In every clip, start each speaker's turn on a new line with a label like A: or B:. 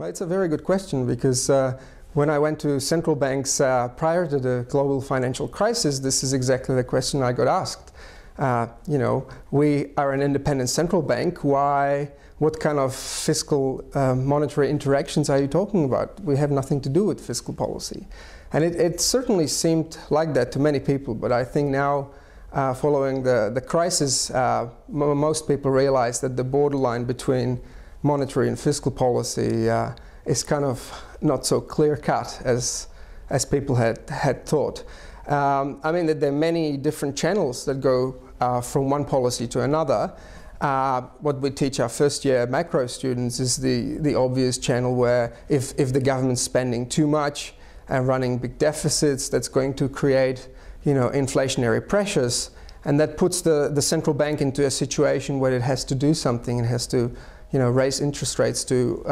A: Well, it's a very good question because when I went to central banks prior to the global financial crisis, this is exactly the question I got asked. You know, we are an independent central bank. Why? What kind of fiscal monetary interactions are you talking about? We have nothing to do with fiscal policy. And it certainly seemed like that to many people, but I think now, following the crisis, most people realize that the borderline between monetary and fiscal policy is kind of not so clear-cut as people had thought. I mean, that there are many different channels that go from one policy to another. What we teach our first-year macro students is the obvious channel where if the government's spending too much and running big deficits, that's going to create, you know, inflationary pressures, and that puts the central bank into a situation where it has to do something. It has to, you know, raise interest rates to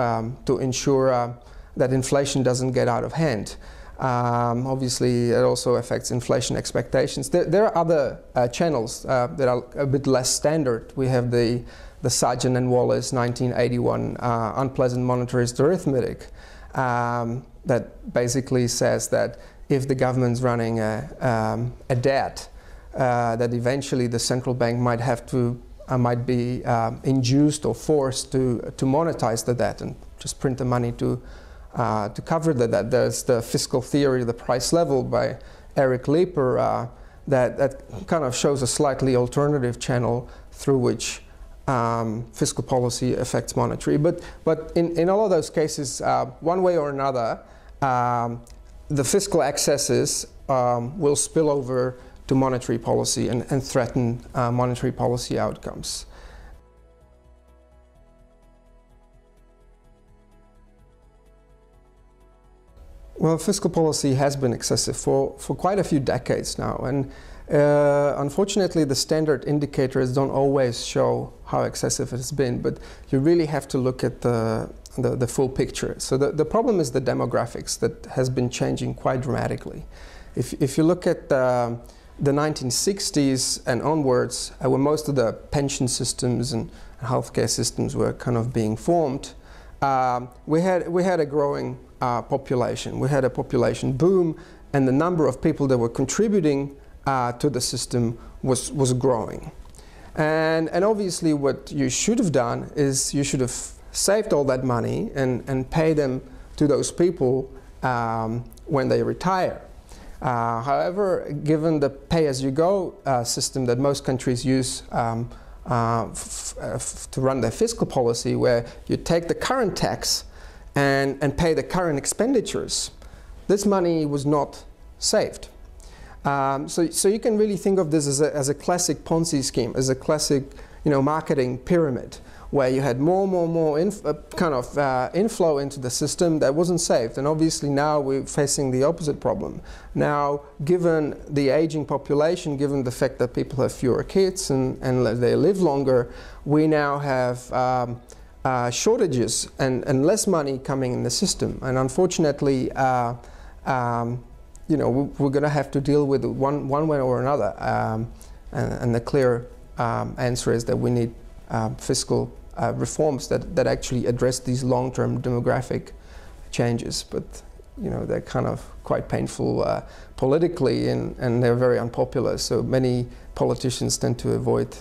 A: ensure that inflation doesn't get out of hand. Obviously, it also affects inflation expectations. There are other channels that are a bit less standard. We have the Sargent and Wallace 1981 unpleasant monetarist arithmetic that basically says that if the government's running a debt, that eventually the central bank might have to might be induced or forced to monetize the debt and just print the money to cover the debt. There's the fiscal theory, the price level by Eric Leeper that kind of shows a slightly alternative channel through which fiscal policy affects monetary. But in all of those cases, one way or another, the fiscal excesses will spill over to monetary policy and threaten monetary policy outcomes. Well, fiscal policy has been excessive for quite a few decades now, and unfortunately the standard indicators don't always show how excessive it's been, but you really have to look at the full picture. So the problem is the demographics that has been changing quite dramatically. If you look at the 1960s and onwards, when most of the pension systems and healthcare systems were kind of being formed, we had a growing population. We had a population boom, and the number of people that were contributing to the system was growing. And obviously what you should have done is you should have saved all that money and pay them to those people when they retire. However, given the pay-as-you-go system that most countries use to run their fiscal policy, where you take the current tax and pay the current expenditures, this money was not saved. So you can really think of this as a classic Ponzi scheme, as a classic, you know, marketing pyramid, where you had more inflow into the system that wasn't saved. And obviously now we're facing the opposite problem. Now, given the aging population, given the fact that people have fewer kids and they live longer, we now have shortages and less money coming in the system. And unfortunately, you know, we're going to have to deal with one way or another. And the clear answer is that we need fiscal reforms that actually address these long-term demographic changes. But, you know, they're kind of quite painful politically, and they're very unpopular. So many politicians tend to avoid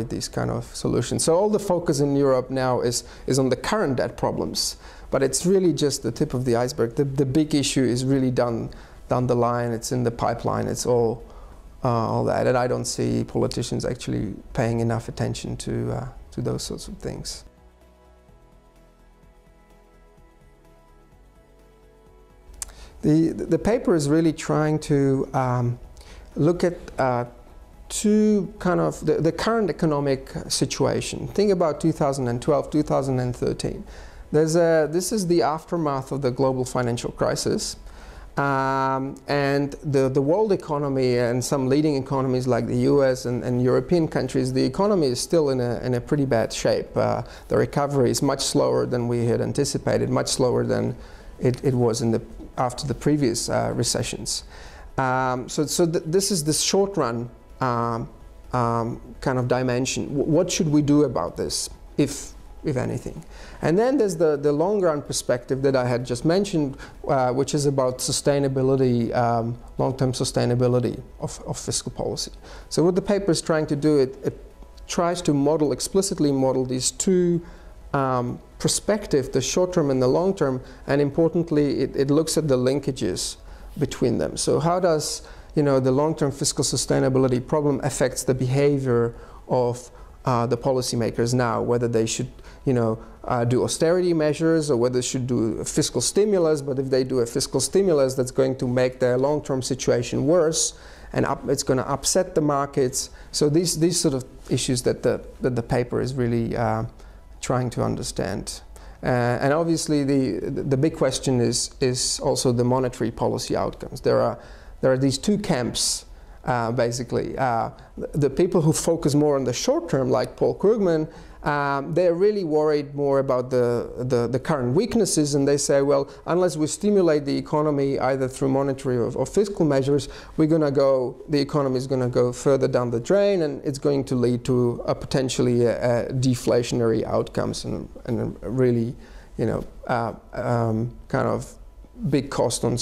A: these kind of solutions. So all the focus in Europe now is on the current debt problems, but it's really just the tip of the iceberg. The big issue is really down the line. It's in the pipeline. It's all that, and I don't see politicians actually paying enough attention to those sorts of things. The paper is really trying to look at two kind of the current economic situation. Think about 2012, 2013. This is the aftermath of the global financial crisis. And the world economy and some leading economies like the US and European countries, the economy is still in a pretty bad shape. The recovery is much slower than we had anticipated, much slower than it was after the previous recessions. This is the short run kind of dimension. What should we do about this if if anything. And then there's the long run perspective that I had just mentioned, which is about sustainability, long-term sustainability of fiscal policy. So what the paper is trying to do, it tries to model, explicitly model these two perspectives, the short term and the long term, and importantly, it looks at the linkages between them. So how does the long-term fiscal sustainability problem affects the behavior of the policymakers now, whether they should do austerity measures or whether they should do a fiscal stimulus, but if they do a fiscal stimulus, that's going to make their long-term situation worse, and it's going to upset the markets. So these sort of issues that the paper is really trying to understand. And obviously the big question is also the monetary policy outcomes. There are these two camps, basically. The people who focus more on the short term, like Paul Krugman, they're really worried more about the current weaknesses, and they say, well, unless we stimulate the economy either through monetary or fiscal measures, the economy is going to go further down the drain, and it's going to lead to potentially deflationary outcomes and really, kind of big cost on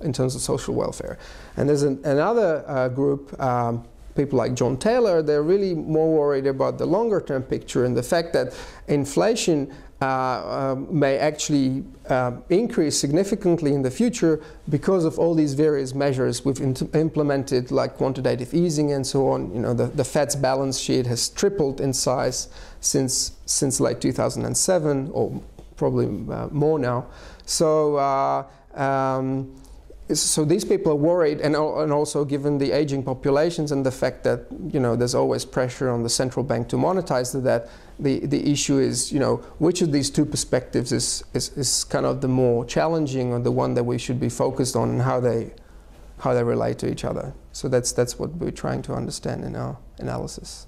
A: in terms of social welfare. And there's another group, people like John Taylor, they're really more worried about the longer term picture and the fact that inflation may actually increase significantly in the future because of all these various measures we've implemented, like quantitative easing and so on. The Fed's balance sheet has tripled in size since like 2007, or probably more now. So so these people are worried, and also given the aging populations and the fact that there's always pressure on the central bank to monetize the debt, the issue is which of these two perspectives is kind of the more challenging, or the one that we should be focused on, and how they relate to each other. So that's what we're trying to understand in our analysis.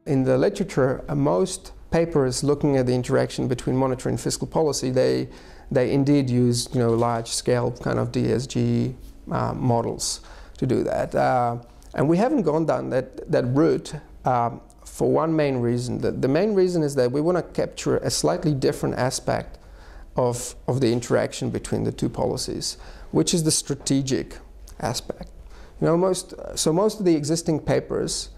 A: In the literature, most papers looking at the interaction between monetary and fiscal policy, they indeed use large-scale kind of DSG models to do that, and we haven't gone down that route for one main reason. The main reason is that we want to capture a slightly different aspect of the interaction between the two policies, which is the strategic aspect. Most of the existing papers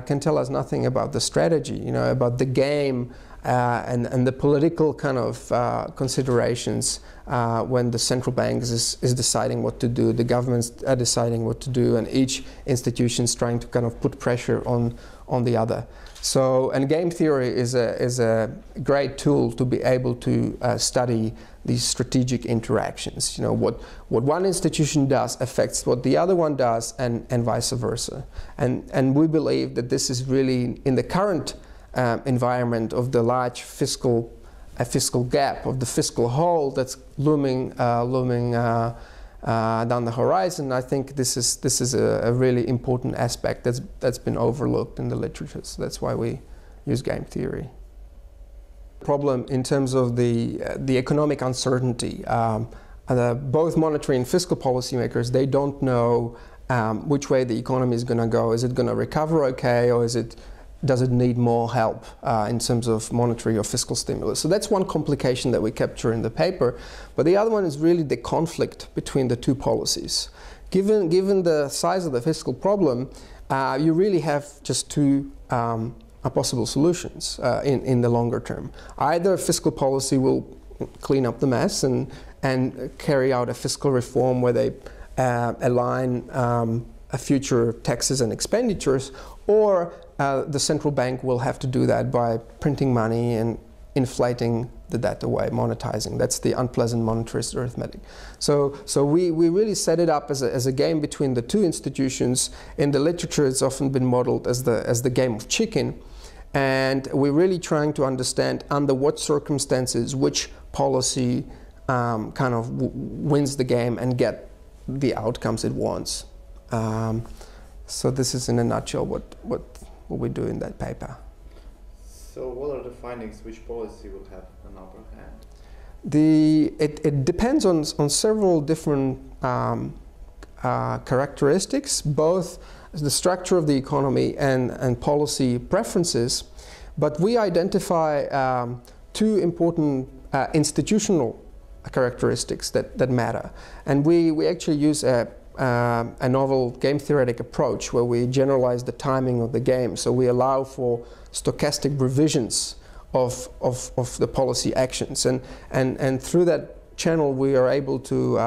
A: can tell us nothing about the strategy, about the game and the political kind of considerations when the central bank is deciding what to do, the governments are deciding what to do, and each institution is trying to kind of put pressure on the other. So, and game theory is a great tool to be able to study these strategic interactions. What one institution does affects what the other one does, and vice versa. And we believe that this is really, in the current environment of the large fiscal gap, of the fiscal hole that's looming down the horizon. I think this is a really important aspect that's been overlooked in the literature. So that's why we use game theory. Problem in terms of the economic uncertainty. Both monetary and fiscal policymakers, they don't know which way the economy is going to go. Is it going to recover okay, or does it need more help in terms of monetary or fiscal stimulus? So that's one complication that we capture in the paper. But the other one is really the conflict between the two policies. Given the size of the fiscal problem, you really have just two possible solutions in the longer term. Either fiscal policy will clean up the mess and carry out a fiscal reform where they align future taxes and expenditures, or the central bank will have to do that by printing money and inflating the debt away, monetizing. That's the unpleasant monetarist arithmetic. So we really set it up as a game between the two institutions. In the literature, it's often been modeled as the game of chicken. And we're really trying to understand under what circumstances which policy kind of wins the game and get the outcomes it wants. So this is in a nutshell what we do in that paper.
B: So what are the findings? Which policy will have an upper hand?
A: It depends on several different characteristics. Both the structure of the economy and policy preferences, but we identify two important institutional characteristics that matter. And we actually use a novel game theoretic approach where we generalize the timing of the game. So we allow for stochastic revisions of the policy actions. And through that channel we are able to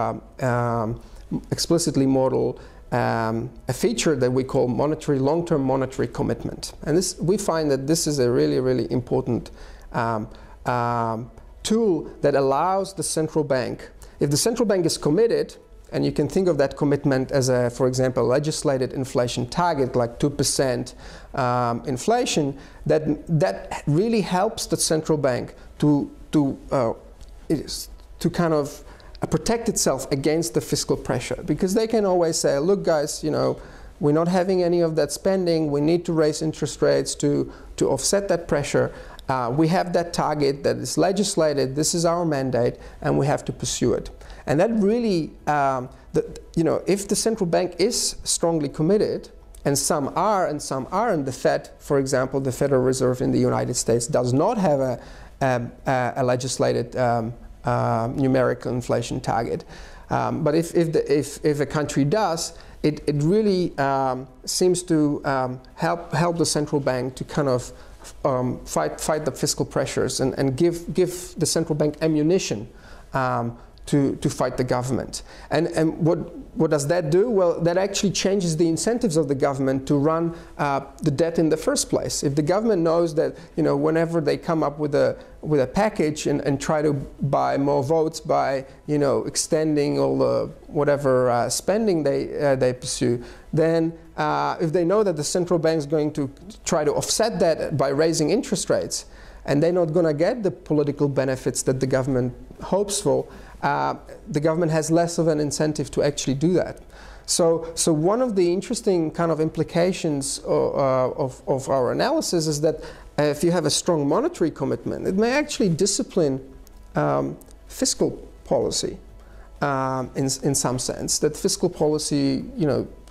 A: explicitly model a feature that we call long-term monetary commitment. And we find that this is a really important tool that allows the central bank, if the central bank is committed, and you can think of that commitment as for example, legislated inflation target like 2% inflation, that really helps the central bank to kind of protect itself against the fiscal pressure, because they can always say, look guys, we're not having any of that spending, we need to raise interest rates to offset that pressure. We have that target that is legislated, this is our mandate, and we have to pursue it. And that really, if the central bank is strongly committed, and some are and some aren't, the Fed, for example, the Federal Reserve in the United States does not have a legislated numerical inflation target. But if a country does, it really seems to help the central bank to kind of fight the fiscal pressures and give the central bank ammunition to fight the government. And what does that do? Well, that actually changes the incentives of the government to run the debt in the first place. If the government knows that whenever they come up with a package and try to buy more votes by extending all the whatever spending they pursue, then if they know that the central bank is going to try to offset that by raising interest rates, and they're not going to get the political benefits that the government hopes for, the government has less of an incentive to actually do that. So one of the interesting kind of implications of our analysis is that if you have a strong monetary commitment, it may actually discipline fiscal policy in some sense. That fiscal policy,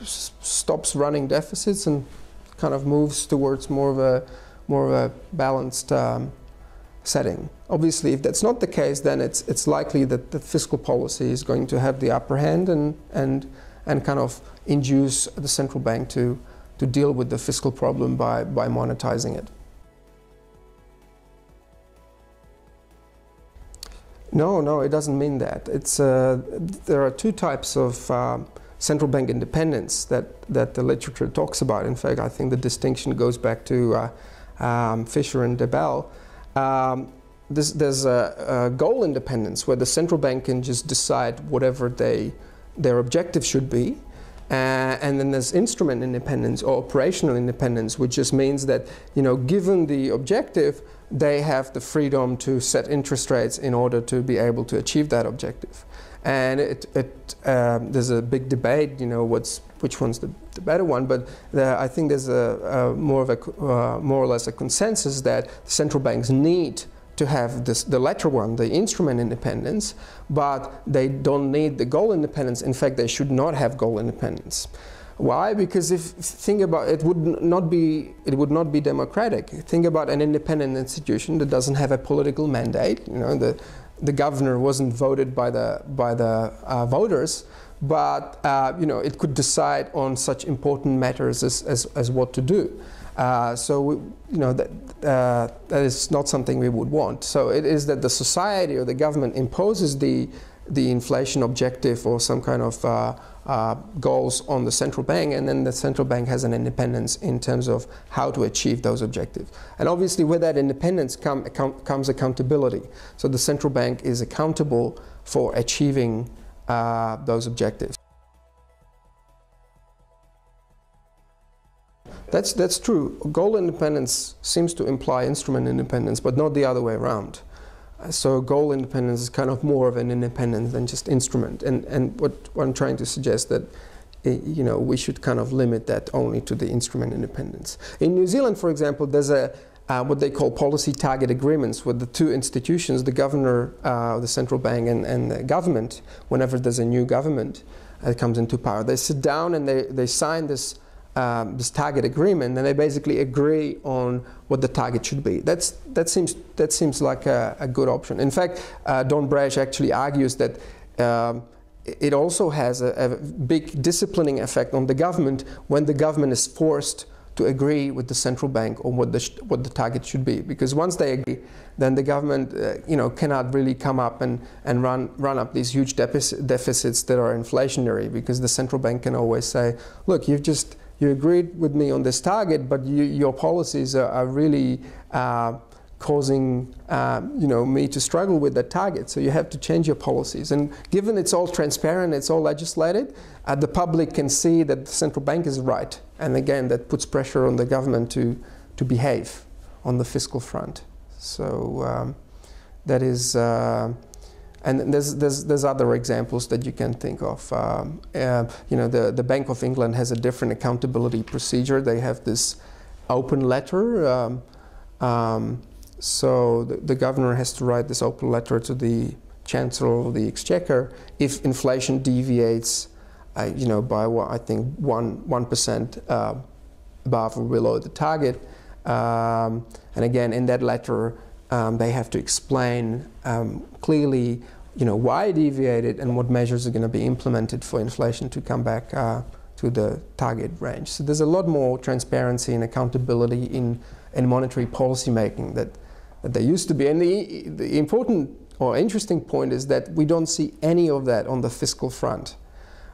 A: stops running deficits and kind of moves towards more of a balanced setting. Obviously, if that's not the case, then it's likely that the fiscal policy is going to have the upper hand and kind of induce the central bank to deal with the fiscal problem by monetizing it. No, it doesn't mean that. There are two types of central bank independence that the literature talks about. In fact, I think the distinction goes back to Fisher and DeBell. There's a goal independence where the central bank can just decide whatever their objective should be. And then there's instrument independence or operational independence, which just means that, given the objective, they have the freedom to set interest rates in order to be able to achieve that objective. And there's a big debate, which one's the better one, but I think there's more or less a consensus that central banks need to have the latter one, the instrument independence, but they don't need the goal independence. In fact, they should not have goal independence. Why? Because think about it, would not be democratic. Think about an independent institution that doesn't have a political mandate. The governor wasn't voted by the voters, but it could decide on such important matters as what to do. So that is not something we would want. So it is that the society or the government imposes the inflation objective or some kind of goals on the central bank, and then the central bank has an independence in terms of how to achieve those objectives. And obviously with that independence comes accountability. So the central bank is accountable for achieving those objectives. That's true. Goal independence seems to imply instrument independence, but not the other way around. So goal independence is kind of more of an independence than just instrument. And what I'm trying to suggest that we should kind of limit that only to the instrument independence. In New Zealand, for example, there's what they call policy target agreements with the two institutions, the governor, the central bank, and the government. Whenever there's a new government that comes into power, they sit down and they sign this this target agreement, and they basically agree on what the target should be. That seems like a good option. In fact, Don Brash actually argues that it also has a big disciplining effect on the government when the government is forced to agree with the central bank on what the target should be. Because once they agree, then the government cannot really come up and run up these huge deficits that are inflationary, because the central bank can always say, look, you agreed with me on this target, but your policies are really causing me to struggle with that target. So you have to change your policies. And given it's all transparent, it's all legislated, the public can see that the central bank is right. And again, that puts pressure on the government to behave on the fiscal front. So that is, and there's other examples that you can think of. The Bank of England has a different accountability procedure. They have this open letter. So the governor has to write this open letter to the Chancellor of the Exchequer if inflation deviates, by I think 1% above or below the target. And again, in that letter, they have to explain clearly, why it deviated and what measures are going to be implemented for inflation to come back to the target range. So there's a lot more transparency and accountability in monetary policy making that there used to be. And the important or interesting point is that we don't see any of that on the fiscal front.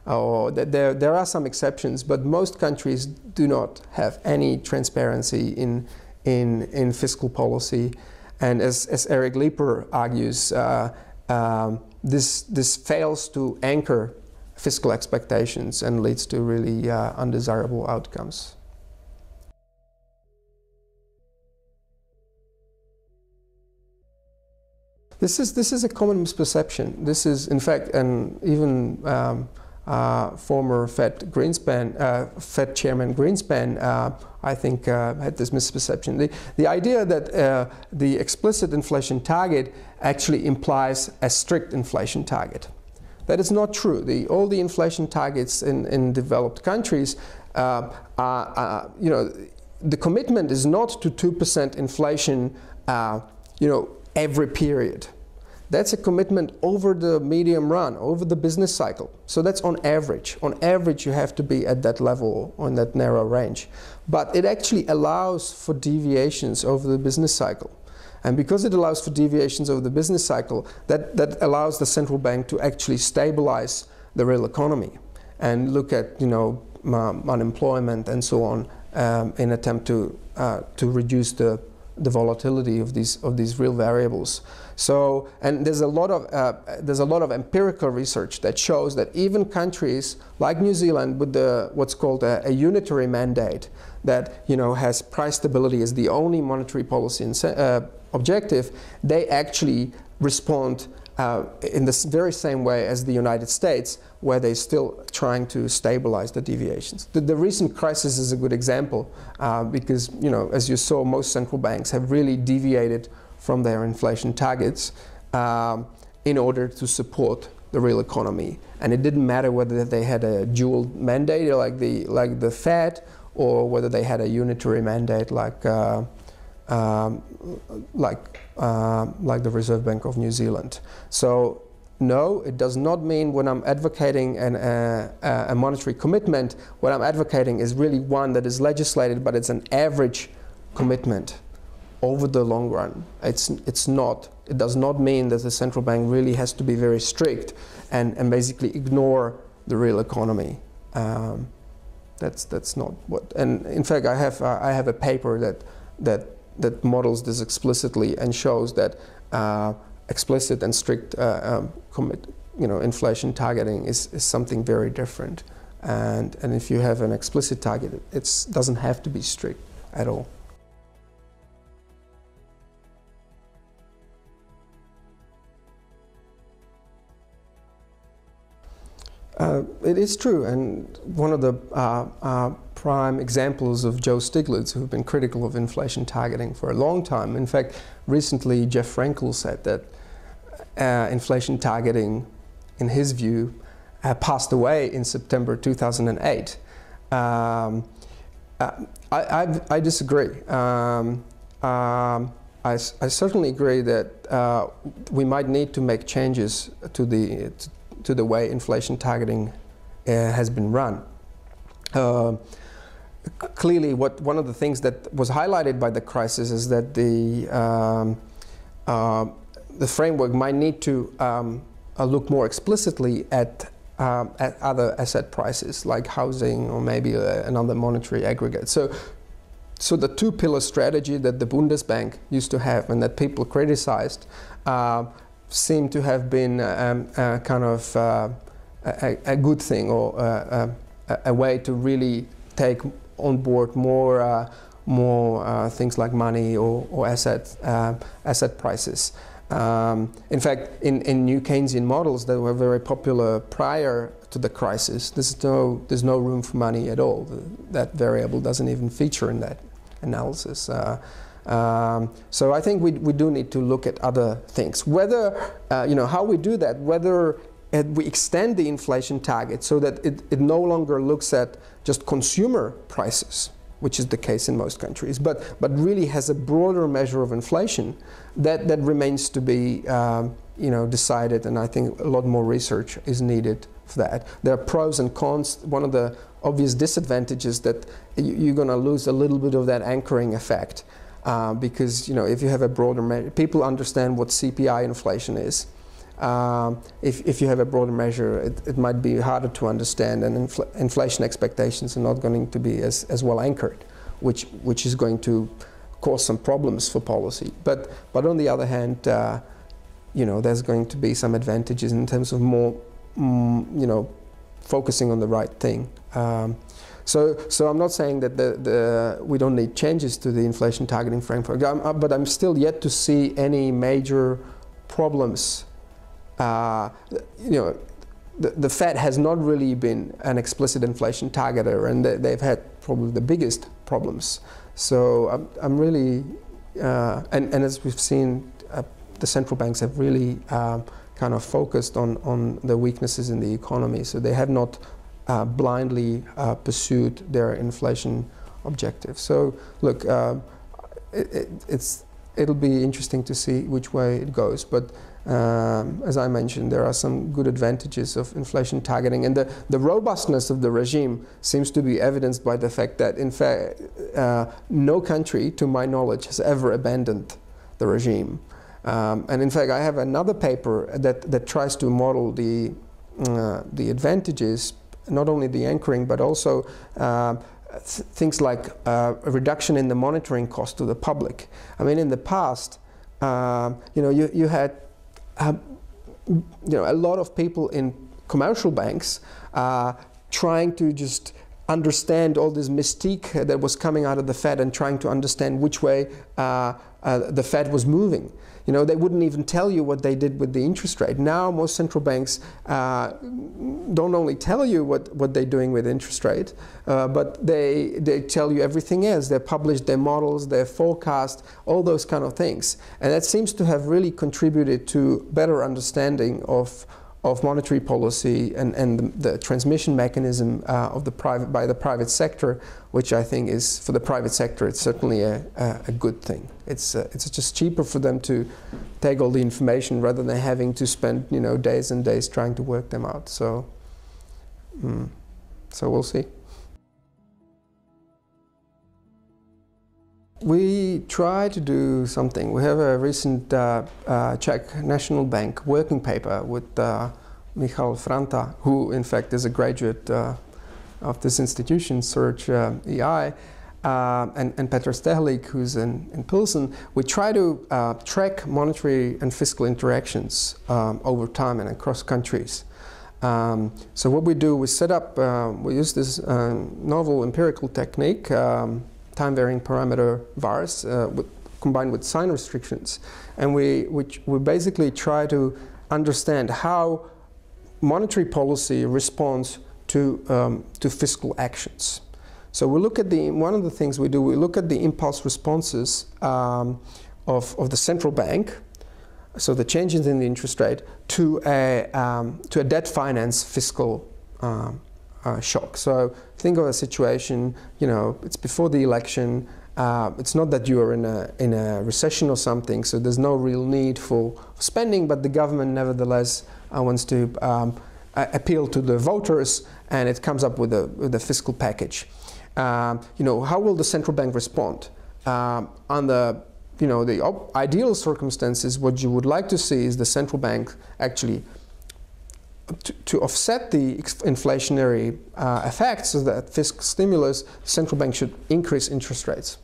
A: Or that there are some exceptions, but most countries do not have any transparency in fiscal policy. And as Eric Leeper argues, this fails to anchor fiscal expectations and leads to really undesirable outcomes. This is a common misperception. This is, in fact, and even former Fed Chairman Greenspan, I think, had this misperception. The idea that the explicit inflation target actually implies a strict inflation target. That is not true. All the inflation targets in developed countries are, the commitment is not to 2% inflation, every period. That's a commitment over the medium run, over the business cycle. So that's on average. On average, you have to be at that level, on that narrow range. But it actually allows for deviations over the business cycle. And because it allows for deviations over the business cycle, that allows the central bank to actually stabilize the real economy and look at, unemployment and so on, in attempt to reduce the volatility of these real variables. So, and there's a lot of empirical research that shows that even countries like New Zealand with what's called a unitary mandate that has price stability as the only monetary policy objective, they actually respond in the very same way as the United States, where they're still trying to stabilize the deviations. The recent crisis is a good example because, as you saw, most central banks have really deviated from their inflation targets in order to support the real economy. And it didn't matter whether they had a dual mandate like the Fed, or whether they had a unitary mandate like the Reserve Bank of New Zealand. So no, it does not mean when I'm advocating a monetary commitment, what I'm advocating is really one that is legislated, but it's an average commitment over the long run. It does not mean that the central bank really has to be very strict and basically ignore the real economy. That's not what. And in fact, I have a paper that models this explicitly and shows that explicit and strict inflation targeting is something very different. And if you have an explicit target, it doesn't have to be strict at all. It is true, and one of the prime examples of Joe Stiglitz, who've been critical of inflation targeting for a long time. In fact, recently Jeff Frankel said that inflation targeting, in his view, passed away in September 2008. I disagree. I certainly agree that we might need to make changes to the way inflation targeting has been run. Clearly, one of the things that was highlighted by the crisis is that the framework might need to look more explicitly at other asset prices like housing or maybe another monetary aggregate. So the two-pillar strategy that the Bundesbank used to have and that people criticized seemed to have been kind of a good thing, or a way to really take on board more things like money or asset prices. In fact, in new Keynesian models that were very popular prior to the crisis, there's no room for money at all. That variable doesn't even feature in that analysis. So I think we do need to look at other things. Whether, how we do that, whether we extend the inflation target so that it no longer looks at just consumer prices, which is the case in most countries, but really has a broader measure of inflation, that remains to be decided, and I think a lot more research is needed for that. There are pros and cons. One of the obvious disadvantages that you're going to lose a little bit of that anchoring effect because if you have a broader measure, people understand what CPI inflation is. If you have a broader measure, it might be harder to understand, and inflation expectations are not going to be as well anchored, which is going to cause some problems for policy. But on the other hand, there's going to be some advantages in terms of more, focusing on the right thing. So I'm not saying that we don't need changes to the inflation targeting framework, but I'm still yet to see any major problems. The Fed has not really been an explicit inflation targeter, and they've had probably the biggest problems. So I'm really, and as we've seen, the central banks have really kind of focused on the weaknesses in the economy. So they have not blindly pursued their inflation objectives. So look, it'll be interesting to see which way it goes. But as I mentioned, there are some good advantages of inflation targeting, and the robustness of the regime seems to be evidenced by the fact that, in fact, no country, to my knowledge, has ever abandoned the regime. And in fact, I have another paper that tries to model the advantages, not only the anchoring, but also things like a reduction in the monitoring cost to the public. I mean, in the past, you had a lot of people in commercial banks trying to just understand all this mystique that was coming out of the Fed and trying to understand which way the Fed was moving. They wouldn't even tell you what they did with the interest rate. Now most central banks don't only tell you what they're doing with interest rate, but they tell you everything else. They publish their models, their forecast, all those kind of things. And that seems to have really contributed to better understanding of monetary policy and the transmission mechanism by the private sector, which I think is, for the private sector, it's certainly a good thing. It's just cheaper for them to take all the information rather than having to spend days and days trying to work them out. So we'll see. We try to do something. We have a recent Czech National Bank working paper with Michal Franta, who in fact is a graduate of this institution, CERGE-EI, and Petr Stehlik, who's in Pilsen. We try to track monetary and fiscal interactions over time and across countries. So what we do, we set up, we use this novel empirical technique, time-varying parameter vars combined with sign restrictions, and we basically try to understand how monetary policy responds to fiscal actions. So we look at one of the things we do, we look at the impulse responses of the central bank, so the changes in the interest rate, to a debt finance fiscal shock. So think of a situation, you know, it's before the election. It's not that you are in a recession or something, so there's no real need for spending, but the government nevertheless wants to appeal to the voters, and it comes up with a fiscal package. You know, how will the central bank respond? Under, you know, the ideal circumstances, what you would like to see is the central bank actually to offset the inflationary effects of that fiscal stimulus. The central bank should increase interest rates,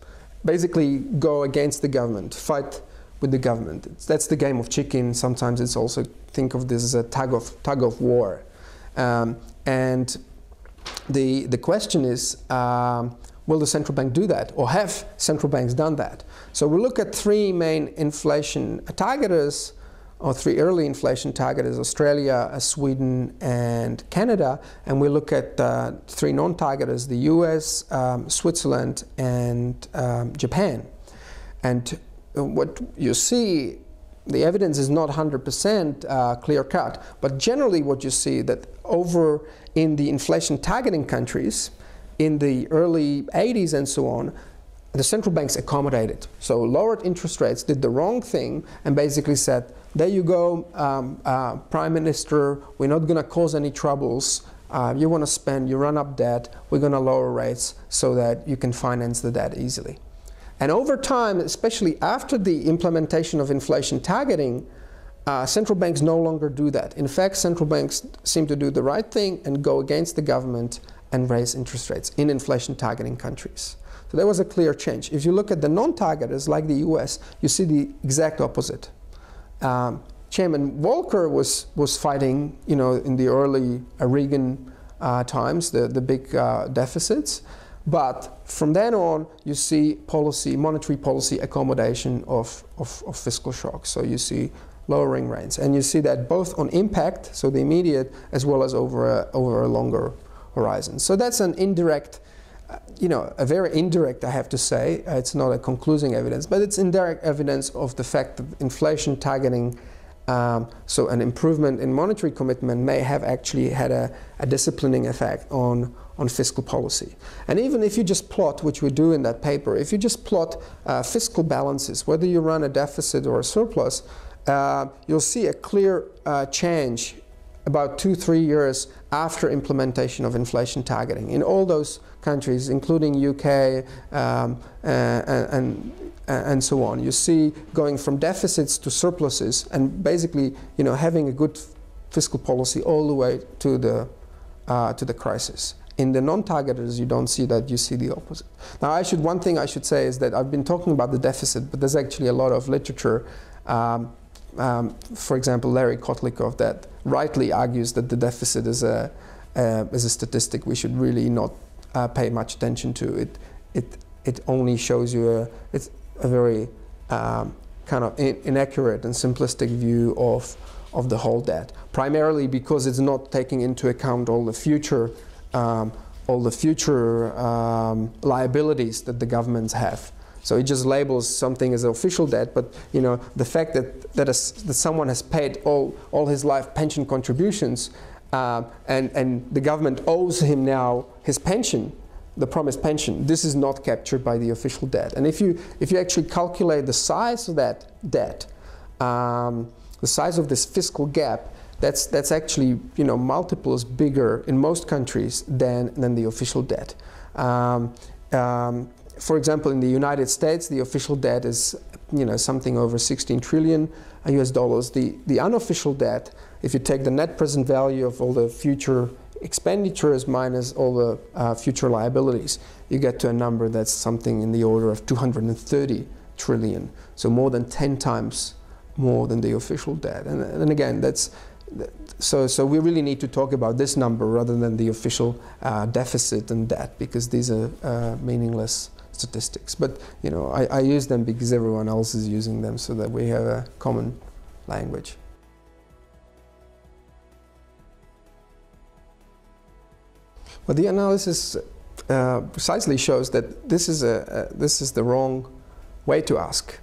A: basically go against the government, fight with the government. That's the game of chicken. Sometimes it's also, think of this as a tug of war. And the question is, will the central bank do that, or have central banks done that? So we look at three main inflation targeters, or three early inflation targeters: Australia, Sweden, and Canada. And we look at three non-targeters: the US, Switzerland, and Japan. And what you see, the evidence is not 100% clear-cut, but generally what you see that over in the inflation targeting countries, in the early 80s and so on, the central banks accommodated. So lowered interest rates, did the wrong thing, and basically said, there you go, Prime Minister, we're not going to cause any troubles. You want to spend, you run up debt, we're going to lower rates so that you can finance the debt easily. And over time, especially after the implementation of inflation targeting, central banks no longer do that. In fact, central banks seem to do the right thing and go against the government and raise interest rates in inflation targeting countries. So there was a clear change. If you look at the non-targeters, like the US, you see the exact opposite. Chairman Volcker was fighting, you know, in the early Reagan times, the big deficits. But from then on, you see policy, monetary policy accommodation of fiscal shocks. So you see lowering rates. And you see that both on impact, so the immediate, as well as over a longer horizon. So that's an indirect, you know, a very indirect, I have to say. It's not a conclusive evidence, but it's indirect evidence of the fact that inflation targeting, so an improvement in monetary commitment, may have actually had a disciplining effect on fiscal policy. And even if you just plot, which we do in that paper, if you just plot fiscal balances, whether you run a deficit or a surplus, you'll see a clear change about 2-3 years after implementation of inflation targeting in all those countries, including UK and so on. You see going from deficits to surpluses, and basically, you know, having a good fiscal policy all the way to the crisis. In the non-targeters, you don't see that, you see the opposite. Now, one thing I should say is that I've been talking about the deficit, but there's actually a lot of literature, for example, Larry Kotlikov, that rightly argues that the deficit is a statistic we should really not pay much attention to. It only shows you it's a very kind of inaccurate and simplistic view of the whole debt, primarily because it's not taking into account all the future liabilities that the governments have. So it just labels something as official debt, but you know, the fact that someone has paid all his life pension contributions, and the government owes him now his pension, the promised pension, this is not captured by the official debt. And if you actually calculate the size of that debt, the size of this fiscal gap, that's actually, you know, multiples bigger in most countries than the official debt. For example, in the United States, the official debt is, you know, something over 16 trillion US dollars. The unofficial debt, if you take the net present value of all the future expenditures minus all the future liabilities, you get to a number that's something in the order of 230 trillion. So more than 10 times more than the official debt. And again, so we really need to talk about this number rather than the official deficit and debt, because these are meaningless statistics. But you know, I use them because everyone else is using them, so that we have a common language. Well, the analysis precisely shows that this is the wrong way to ask.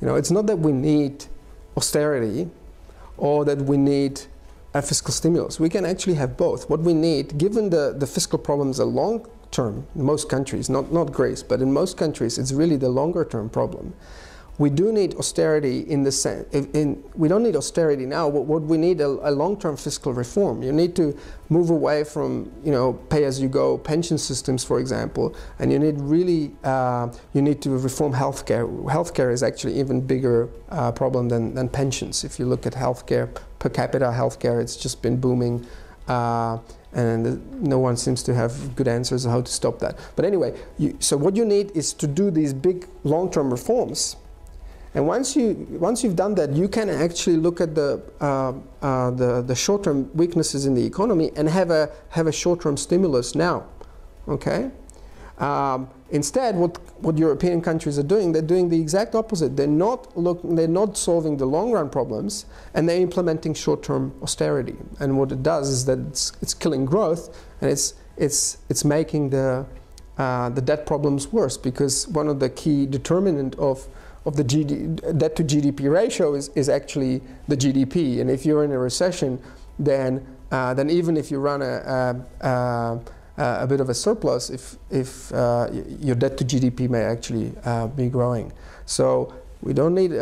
A: You know, it's not that we need austerity or that we need a fiscal stimulus. We can actually have both. What we need, given the fiscal problems are long term in most countries, not Greece, but in most countries, it's really the longer term problem. We do need austerity in the sense, we don't need austerity now. What we need a long-term fiscal reform. You need to move away from, pay-as-you-go pension systems, for example, and you need really, you need to reform healthcare. Healthcare is actually even bigger problem than pensions. If you look at healthcare, per capita healthcare, it's just been booming, and no one seems to have good answers on how to stop that. But anyway, so what you need is to do these big long-term reforms. And once you've done that, you can actually look at the short-term weaknesses in the economy and have a short-term stimulus now. Okay. Instead, what European countries are doing, they're doing the exact opposite. They're not solving the long-run problems, and they're implementing short-term austerity. And what it does is that it's killing growth, and it's making the debt problems worse, because one of the key determinant of the debt to GDP ratio is actually the GDP, and if you're in a recession, then even if you run a bit of a surplus, if your debt to GDP may actually be growing. So we don't need,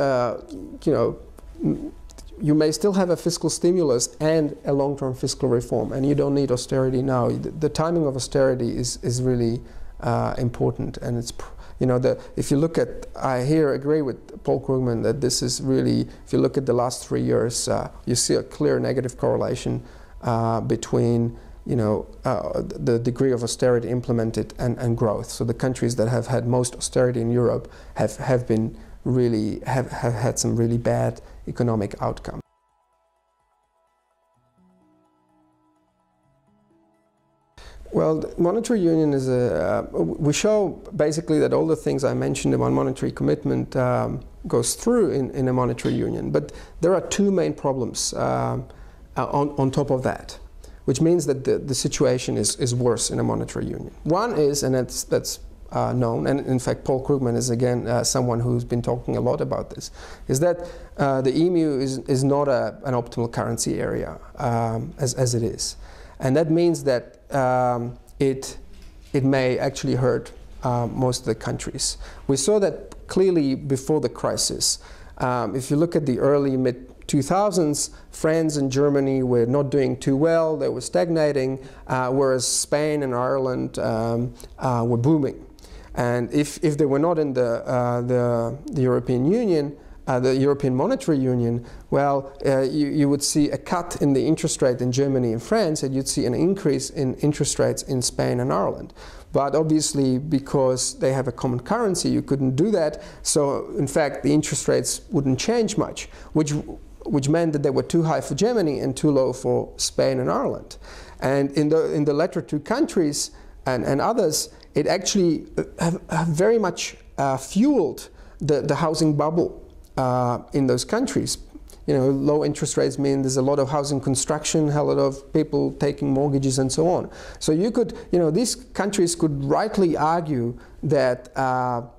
A: you may still have a fiscal stimulus and a long-term fiscal reform, and you don't need austerity now. The timing of austerity is really important, and it's. If you look at, I here agree with Paul Krugman that this is really, if you look at the last 3 years, you see a clear negative correlation between, the degree of austerity implemented and growth. So the countries that have had most austerity in Europe have had some really bad economic outcomes. Well, monetary union is we show basically that all the things I mentioned about monetary commitment goes through in a monetary union. But there are two main problems on top of that, which means that the situation is worse in a monetary union. One is, and that's known, and in fact Paul Krugman is again someone who's been talking a lot about this, is that the EMU is not an optimal currency area as it is. And that means that it may actually hurt most of the countries. We saw that clearly before the crisis. If you look at the early mid-2000s, France and Germany were not doing too well, they were stagnating, whereas Spain and Ireland were booming. And if they were not in the European Union, the European Monetary Union, well, you would see a cut in the interest rate in Germany and France, and you'd see an increase in interest rates in Spain and Ireland. But obviously, because they have a common currency, you couldn't do that. So, in fact, the interest rates wouldn't change much, which meant that they were too high for Germany and too low for Spain and Ireland. And in the latter two countries and others, it actually have very much fueled the housing bubble. In those countries. Low interest rates mean there's a lot of housing construction, a lot of people taking mortgages and so on. So you could, these countries could rightly argue that,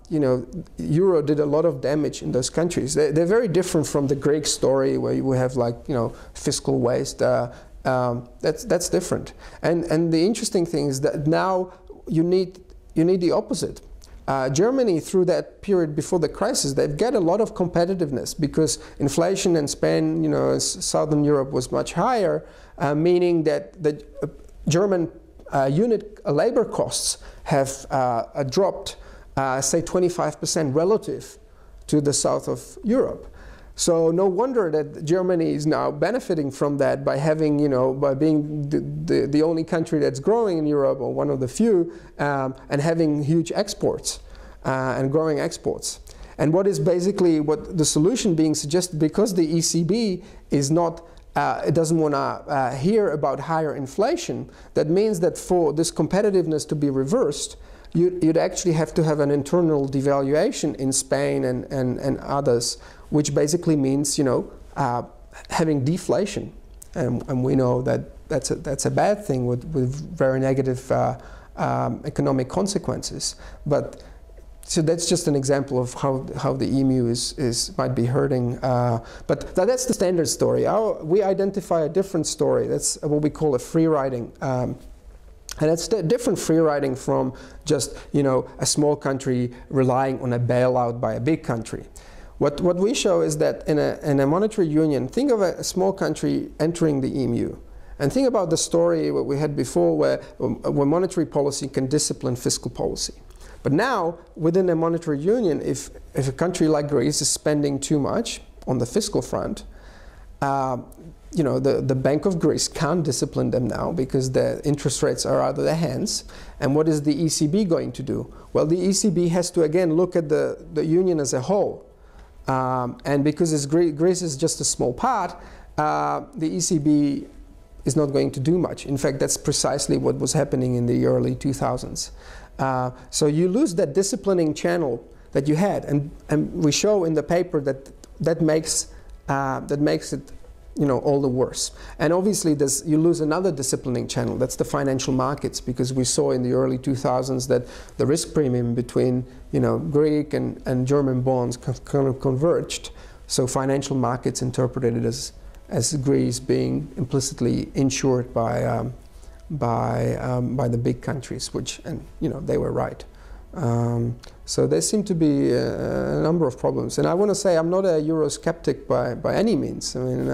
A: Euro did a lot of damage in those countries. They're very different from the Greek story where you have fiscal waste. That's different. And the interesting thing is that now you need the opposite. Germany, through that period before the crisis, they've got a lot of competitiveness because inflation in Spain, Southern Europe was much higher, meaning that the German unit labor costs have dropped, say, 25% relative to the south of Europe. So no wonder that Germany is now benefiting from that by having, by being the only country that's growing in Europe, or one of the few, and having huge exports and growing exports. And what is basically what the solution being suggested, because the ECB is not, it doesn't want to hear about higher inflation, that means that for this competitiveness to be reversed, you'd actually have to have an internal devaluation in Spain and others, which basically means, having deflation, and we know that that's a bad thing with very negative economic consequences. But so that's just an example of how the EMU might be hurting. But that's the standard story. We identify a different story. That's what we call a free riding. And it's different free riding from just, a small country relying on a bailout by a big country. What we show is that in a monetary union, think of a small country entering the EMU. And think about the story what we had before where monetary policy can discipline fiscal policy. But now, within a monetary union, if a country like Greece is spending too much on the fiscal front, the Bank of Greece can't discipline them now because the interest rates are out of their hands. And what is the ECB going to do? Well, the ECB has to again look at the union as a whole. And because Greece is just a small part, the ECB is not going to do much. In fact, that's precisely what was happening in the early 2000s. So you lose that disciplining channel that you had, and we show in the paper that makes it all the worse. And obviously you lose another disciplining channel, that's the financial markets, because we saw in the early 2000s that the risk premium between Greek and German bonds kind of converged. So financial markets interpreted it as Greece being implicitly insured by the big countries, and they were right. So there seem to be a number of problems, and I want to say I'm not a Eurosceptic by any means. I mean,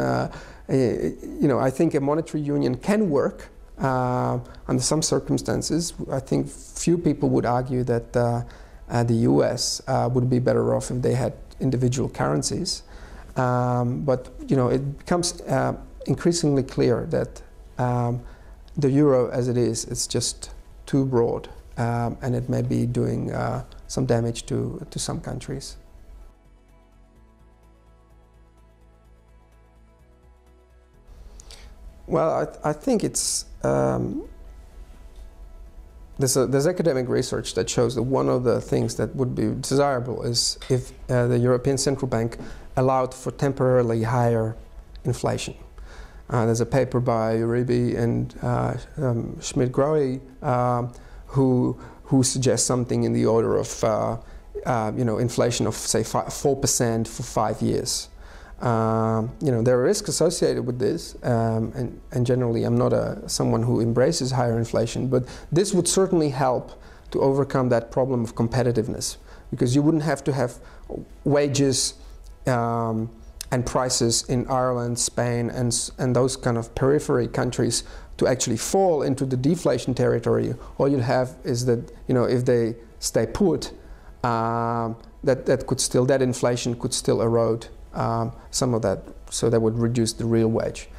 A: I think a monetary union can work under some circumstances. I think few people would argue that the US would be better off if they had individual currencies. But it becomes increasingly clear that the euro as it is, it's just too broad, and it may be doing some damage to some countries. Well, I think it's there's academic research that shows that one of the things that would be desirable is if the European Central Bank allowed for temporarily higher inflation. There's a paper by Uribe and Schmidt-Grohe who suggests something in the order of inflation of say 4% for 5 years. There are risks associated with this, and generally I'm not someone who embraces higher inflation, but this would certainly help to overcome that problem of competitiveness, because you wouldn't have to have wages and prices in Ireland, Spain, and those kind of periphery countries to actually fall into the deflation territory. All you'd have is that if they stay put, that inflation could still erode some of that, so that would reduce the real wage.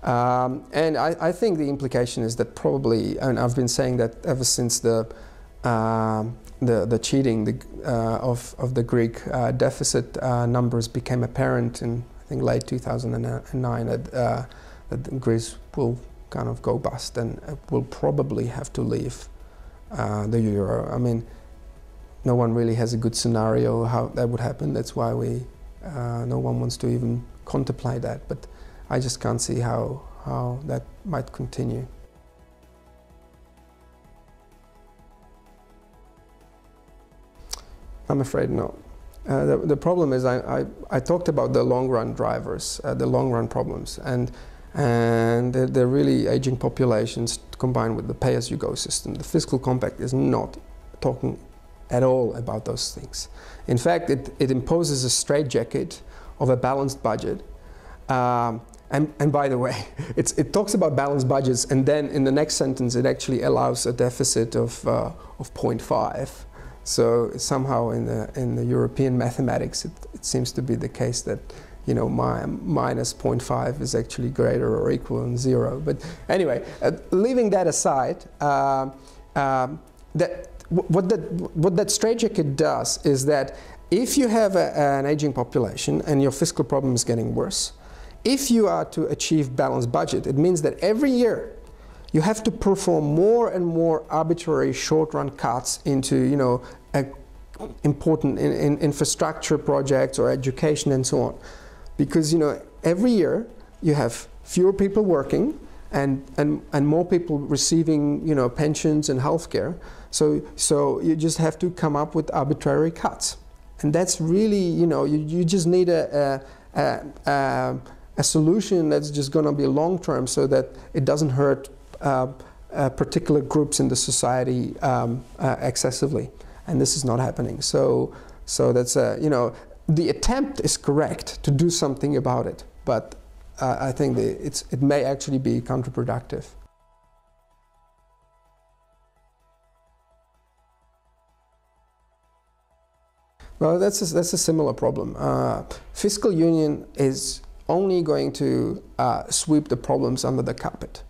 A: And I think the implication is that probably, and I've been saying that ever since the cheating of the Greek deficit numbers became apparent in, I think, late 2009, that Greece will kind of go bust and will probably have to leave the euro. I mean, no one really has a good scenario how that would happen. That's why no one wants to even contemplate that. But I just can't see how that might continue. I'm afraid not. The problem is I talked about the long run drivers, the long run problems, and they're really aging populations combined with the pay-as-you-go system. The Fiscal Compact is not talking at all about those things. In fact, it imposes a straitjacket of a balanced budget. And by the way, it talks about balanced budgets, and then in the next sentence it actually allows a deficit of 0.5. So somehow in the European mathematics, it seems to be the case that minus 0.5 is actually greater or equal than 0. But anyway, leaving that aside, what that straitjacket does is that if you have an aging population and your fiscal problem is getting worse, if you are to achieve balanced budget, it means that every year you have to perform more and more arbitrary short-run cuts into important infrastructure projects or education and so on, because every year you have fewer people working and more people receiving pensions and healthcare. So you just have to come up with arbitrary cuts. And that's really, you just need a solution that's just going to be long-term so that it doesn't hurt particular groups in the society excessively. And this is not happening. So that's, the attempt is correct to do something about it. But I think it may actually be counterproductive. Well, that's a similar problem. Fiscal union is only going to sweep the problems under the carpet.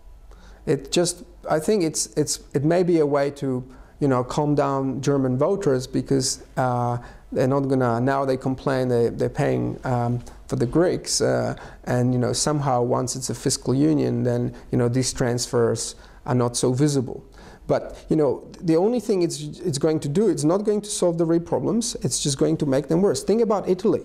A: I think it may be a way to, calm down German voters, because they're not gonna, now they complain they're paying for the Greeks, and somehow once it's a fiscal union, then these transfers are not so visible. But the only thing it's going to do, it's not going to solve the real problems. It's just going to make them worse. Think about Italy,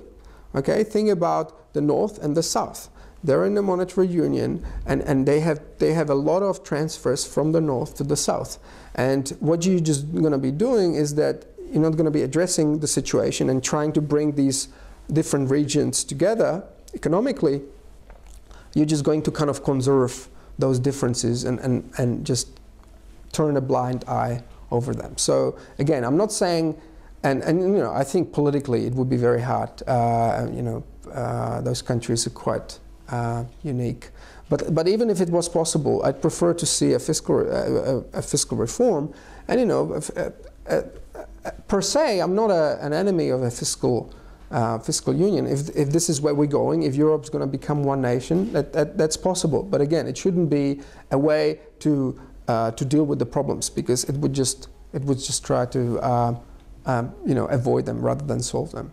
A: okay? Think about the North and the South. They're in the monetary union, and they have a lot of transfers from the North to the South. And what you're just going to be doing is that you're not going to be addressing the situation and trying to bring these different regions together economically. You're just going to kind of conserve those differences and just turn a blind eye over them. So again, I'm not saying, and I think politically it would be very hard. Those countries are quite unique. But even if it was possible, I'd prefer to see a fiscal reform. And per se, I'm not an enemy of a fiscal union. If this is where we're going, if Europe's going to become one nation, that's possible. But again, it shouldn't be a way to deal with the problems, because it would just try to avoid them rather than solve them.